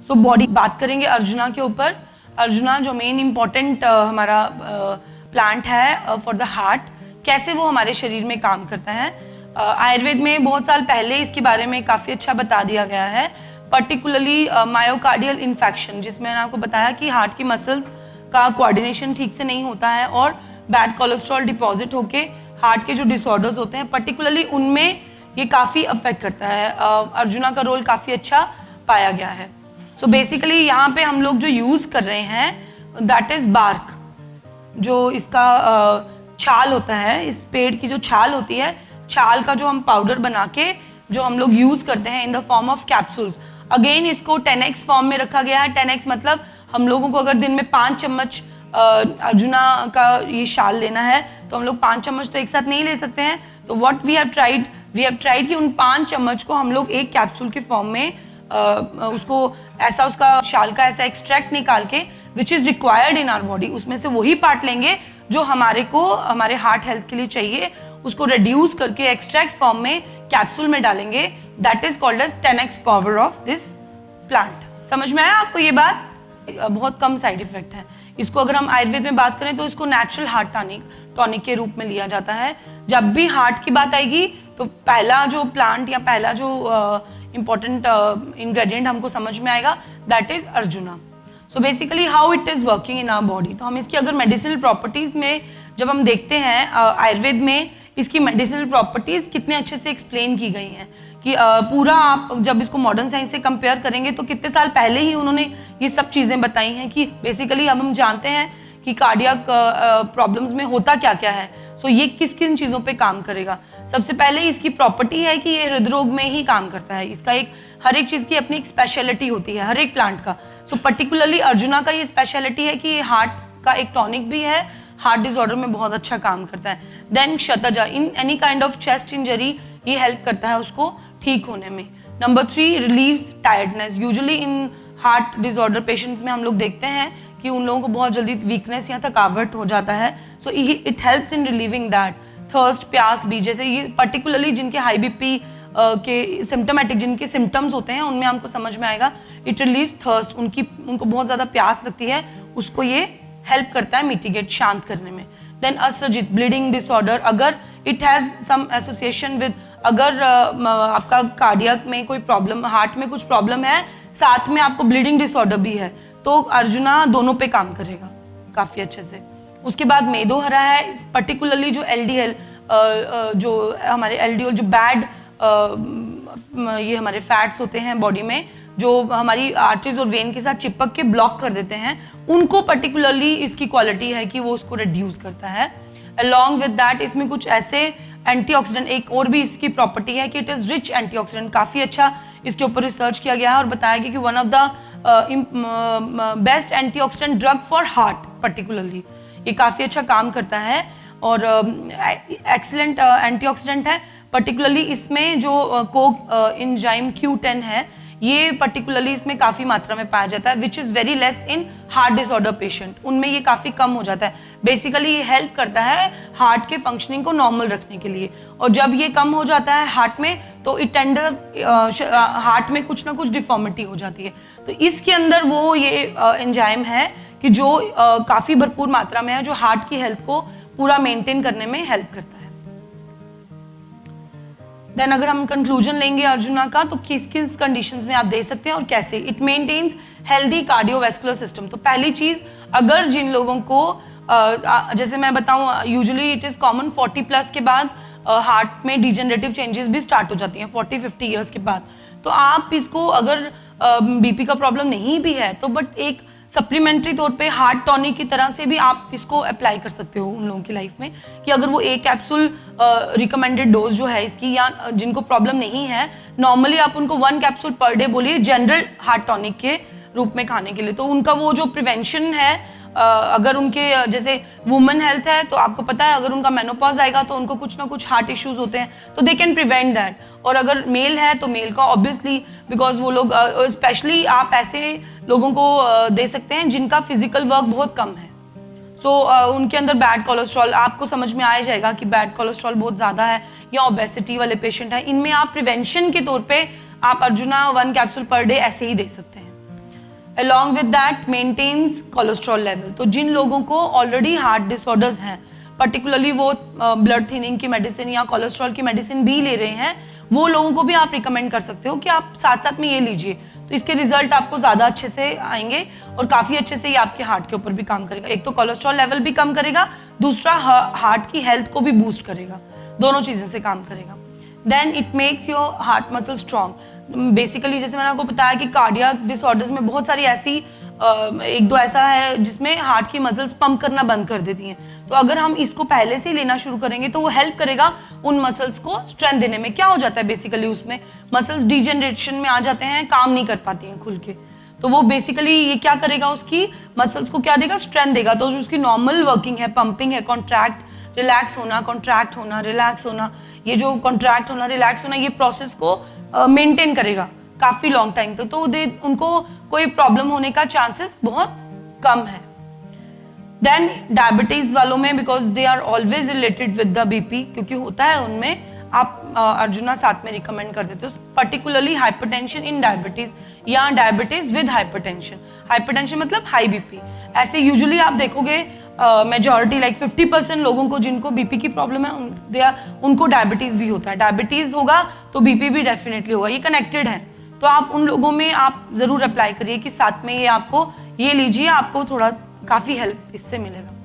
So body बात करेंगे अर्जुना के ऊपर। अर्जुना जो मेन इम्पॉर्टेंट हमारा प्लांट है फॉर द हार्ट, कैसे वो हमारे शरीर में काम करता है। आयुर्वेद में बहुत साल पहले इसके बारे में काफ़ी अच्छा बता दिया गया है, पर्टिकुलरली मायोकार्डियल इन्फेक्शन, जिसमें मैंने आपको बताया कि हार्ट की मसल्स का कोऑर्डिनेशन ठीक से नहीं होता है और बैड कोलेस्ट्रॉल डिपॉजिट होके हार्ट के जो डिसऑर्डर्स होते हैं पर्टिकुलरली उनमें ये काफ़ी अफेक्ट करता है। अर्जुना का रोल काफ़ी अच्छा पाया गया है। सो बेसिकली यहाँ पे हम लोग जो यूज़ कर रहे हैं दैट इज़ बार्क, जो इसका छाल होता है, इस पेड़ की जो छाल होती है, छाल का जो हम पाउडर बना के जो हम लोग यूज़ करते हैं in the form of capsules. Again इसको 10x फॉर्म में रखा गया है। 10x मतलब हम लोगों को अगर दिन में 5 चम्मच अर्जुना का ये शाल लेना है तो हम लोग 5 चम्मच तो एक साथ नहीं ले सकते हैं। तो व्हाट वी हैव ट्राइड कि उन 5 चम्मच को हम लोग एक कैप्सूल के फॉर्म में उसको ऐसा उसका शाल का ऐसा एक्सट्रैक्ट निकाल के which is required in our body, उसमें से वही पार्ट लेंगे जो हमारे हार्ट हेल्थ के लिए चाहिए, उसको रिड्यूस करके एक्सट्रैक्ट फॉर्म में कैप्सूल में डालेंगे। That is called as 10x power of this plant. समझ में आया आपको ये बात? बहुत कम साइड इफेक्ट है। इसको अगर हम आयुर्वेद में बात करें तो इसको नेचुरल हार्ट टॉनिक के रूप में लिया जाता है। जब भी हार्ट की बात आएगी तो पहला जो प्लांट या पहला जो इम्पोर्टेंट इंग्रेडिएंट हमको समझ में आएगा that is Arjuna. So basically how it is working in our body. तो हम इसकी अगर मेडिसिनल प्रॉपर्टीज में जब हम देखते हैं आयुर्वेद में इसकी मेडिसिनल प्रॉपर्टीज कितने अच्छे से एक्सप्लेन की गई हैं कि पूरा आप जब इसको मॉडर्न साइंस से कंपेयर करेंगे तो कितने साल पहले ही उन्होंने ये सब चीज़ें बताई हैं कि बेसिकली अब हम जानते हैं कि कार्डियक प्रॉब्लम्स में होता क्या क्या है। सो ये किस किन चीज़ों पे काम करेगा। सबसे पहले इसकी प्रॉपर्टी है कि ये हृदय रोग में ही काम करता है। इसका हर एक चीज़ की अपनी एक स्पेशलिटी होती है हर एक प्लांट का। सो पर्टिकुलरली अर्जुना का ये स्पेशलिटी है कि ये हार्ट का एक टॉनिक भी है, हार्ट डिसऑर्डर में बहुत अच्छा काम करता है। देन शतजा, in any kind of chest injury ये हेल्प करता है उसको ठीक होने में। Number 3 relieves tiredness. Usually in heart disorder patients में हम लोग देखते हैं कि उन लोगों को बहुत जल्दी वीकनेस या थकावट हो जाता है। So it helps in relieving that. Thirst, प्यास भी, जैसे ये पर्टिकुलरली जिनके हाई बीपी के सिम्टोमेटिक जिनके सिम्टम्स होते हैं उनमें हमको समझ में आएगा। इट रिलीव्स थर्स्ट, उनको बहुत ज़्यादा प्यास लगती है, उसको ये हेल्प करता है मिटिगेट, शांत करने में। देन अस्रजित, ब्लीडिंग डिसऑर्डर, अगर it has some association with, अगर आपका कार्डियक में कोई प्रॉब्लम, हार्ट में कुछ प्रॉब्लम है, साथ में आपको ब्लीडिंग डिसऑर्डर भी है, तो अर्जुना दोनों पे काम करेगा काफ़ी अच्छे से। उसके बाद मेदोहरा है, पर्टिकुलरली जो एलडीएल जो हमारे एलडीएल जो बैड ये हमारे फैट्स होते हैं बॉडी में जो हमारी आर्टरीज और वेन के साथ चिपक के ब्लॉक कर देते हैं, उनको पर्टिकुलरली इसकी क्वालिटी है कि वो उसको रिड्यूस करता है। अलॉन्ग विद दैट इसमें कुछ ऐसे एंटीऑक्सीडेंट, एक और भी इसकी प्रॉपर्टी है कि इट इज़ रिच एंटीऑक्सीडेंट। काफ़ी अच्छा इसके ऊपर रिसर्च किया गया है और बताया गया कि one of the best antioxidant drug for heart particularly, ये काफ़ी अच्छा काम करता है और एक्सीलेंट एंटीऑक्सीडेंट है। पर्टिकुलरली इसमें जो कोक एंजाइम Q10 है, ये पर्टिकुलरली इसमें काफ़ी मात्रा में पाया जाता है, which is very less in heart disorder patient, उनमें ये काफ़ी कम हो जाता है। बेसिकली ये हेल्प करता है हार्ट के फंक्शनिंग को नॉर्मल रखने के लिए, और जब ये कम हो जाता है हार्ट में तो इट हार्ट में कुछ ना कुछ डिफॉर्मिटी हो जाती है। तो इसके अंदर वो ये एंजाइम है कि जो काफ़ी भरपूर मात्रा में है, जो हार्ट की हेल्थ को पूरा मेंटेन करने में हेल्प करता है। देन अगर हम कंक्लूजन लेंगे अर्जुना का, तो किस किस कंडीशंस में आप दे सकते हैं और कैसे। It maintains healthy cardiovascular system. तो पहली चीज़, अगर जिन लोगों को जैसे मैं बताऊं, यूजुअली इट इज़ कॉमन 40+ के बाद हार्ट में डिजेनरेटिव चेंजेस भी स्टार्ट हो जाती हैं 40-50 ईयर्स के बाद। तो आप इसको अगर बीपी का प्रॉब्लम नहीं भी है तो बट एक सप्लीमेंट्री तौर पे हार्ट टॉनिक की तरह से भी आप इसको अप्लाई कर सकते हो उन लोगों की लाइफ में, कि अगर वो एक कैप्सूल रिकमेंडेड डोज जो है इसकी, या जिनको प्रॉब्लम नहीं है, नॉर्मली आप उनको 1 कैप्सूल पर डे बोलिए जनरल हार्ट टॉनिक के रूप में खाने के लिए, तो उनका वो जो प्रिवेंशन है, अगर उनके जैसे वुमेन हेल्थ है तो आपको पता है अगर उनका मेनोपॉज आएगा तो उनको कुछ ना कुछ हार्ट इश्यूज होते हैं, तो दे कैन प्रिवेंट दैट। और अगर मेल है तो मेल का ऑब्वियसली, बिकॉज वो लोग स्पेशली आप ऐसे लोगों को दे सकते हैं जिनका फिजिकल वर्क बहुत कम है। सो उनके अंदर बैड कोलेस्ट्रॉल, आपको समझ में आ जाएगा कि बैड कोलेस्ट्रॉल बहुत ज़्यादा है, या ओबेसिटी वाले पेशेंट हैं, इनमें आप प्रिवेंशन के तौर पे आप अर्जुना 1 कैप्सूल पर डे ऐसे ही दे सकते हैं। along with that maintains cholesterol level। तो जिन लोगों को ऑलरेडी हार्ट डिसऑर्डर्स हैं, पर्टिकुलरली वो ब्लड थिनिंग की मेडिसिन या कोलेस्ट्रॉल की मेडिसिन भी ले रहे हैं, वो लोगों को भी आप रिकमेंड कर सकते हो कि आप साथ साथ में ये लीजिए, तो इसके रिजल्ट आपको ज़्यादा अच्छे से आएंगे और काफ़ी अच्छे से ये आपके हार्ट के ऊपर भी काम करेगा। एक तो कोलेस्ट्रॉल लेवल भी कम करेगा, दूसरा हार्ट की हेल्थ को भी बूस्ट करेगा, दोनों चीज़ें से काम करेगा। Then it makes your heart muscle strong. Basically जैसे मैंने आपको बताया कि कार्डियक डिसऑर्डर्स में बहुत सारी ऐसी एक दो ऐसा है जिसमें हार्ट की मसल्स पंप करना बंद कर देती हैं, तो अगर हम इसको पहले से लेना शुरू करेंगे तो वो हेल्प करेगा उन मसल्स को स्ट्रेंथ देने में। क्या हो जाता है बेसिकली, उसमें मसल्स डिजेनरेशन में आ जाते हैं, काम नहीं कर पाती हैं खुल के, तो वो बेसिकली ये क्या करेगा, उसकी मसल्स को क्या देगा, स्ट्रेंथ देगा। तो जो उसकी नॉर्मल वर्किंग है, पंपिंग है, कॉन्ट्रैक्ट रिलैक्स होना, कॉन्ट्रैक्ट होना, रिलैक्स होना, ये जो कॉन्ट्रैक्ट होना, रिलैक्स होना, ये प्रोसेस को मेंटेन करेगा काफ़ी लॉन्ग टाइम तक, तो उनको कोई प्रॉब्लम होने का चांसेस बहुत कम है। देन डायबिटीज़ वालों में, because they are always related with the BP, क्योंकि होता है उनमें, आप अर्जुना साथ में रिकमेंड कर देते हो, पर्टिकुलरली हाइपरटेंशन इन डायबिटीज़ या डायबिटीज़ विद हाइपरटेंशन। हाइपरटेंशन मतलब हाई बीपी। ऐसे यूजुअली आप देखोगे मेजॉरिटी लाइक 50% लोगों को जिनको बीपी की प्रॉब्लम है उनको डायबिटीज़ भी होता है। डायबिटीज़ होगा तो बीपी भी डेफिनेटली होगा, ये कनेक्टेड है। तो आप उन लोगों में आप ज़रूर अप्लाई करिए कि साथ में ये आपको ये लीजिए, आपको थोड़ा काफ़ी हेल्प इससे मिलेगा।